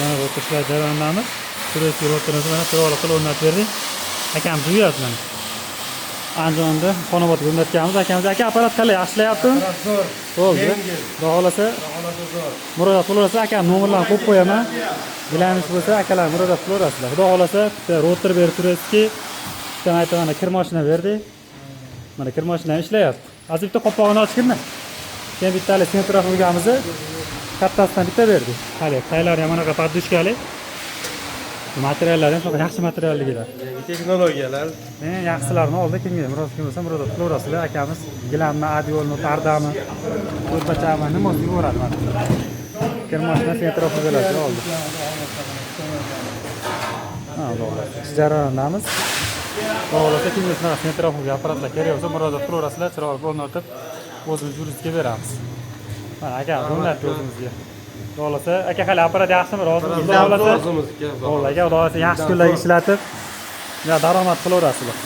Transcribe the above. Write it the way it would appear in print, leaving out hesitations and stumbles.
mana o'tirishlar jarayonlarimiz. Turistga o'tirishimiz mana chiroyli qilib o'rnatib berdik. Akamiz uyat mana. Andijonda Xonobodga o'rnatganmiz. Akamiz aka apparat qalay ishlayaptimi? Zo'r. Bo'ldi. Xudo xolasa Zo'r. murojaat qilaverasiz. Akam nomerlarini qo'yib qo'yaman. Bilamingiz bo'lsa akalar murojaat qilaverasizlar. Xudo xolasa bitta rotor berib turasizki, bitta aytganda kir mashina berdik. Mana kir mashina ham ishlayapti. Hozir bitta qopqog'ini ochganda. Keyin bittali sentrof urganimizni kattasidan bitta berdik. Hali taylari ham anaqa poddushkali. Materiallar ham shunaqa yaxshi materialligilar. Yangi texnologiyalar. Men yaxshilarini oldi, kimga murojaat qilsa murojaat qilaverasizlar. Akamiz gilamni, adiolni, pardami, ko'rpachami nima olsa yuboradi mana. Kir mashina sentrof urganlar oldi. Ha, to'g'ri. Jarayonimiz. To'g'risi kimga shunaqa sentrofga apparatlar kerak bo'lsa murojaat qilaverasizlar, chiroyli o'rnatib o'zimiz yuristga beramiz. Mana aka, o'rnatib o'zimizga. To'g'risi, aka hali apparat yaxshimi? Rozimisiz? Rozimizga. To'g'ri, aka, xudo xohlasa yaxshi kunlarga ishlatib, daromad qilaverasizlar.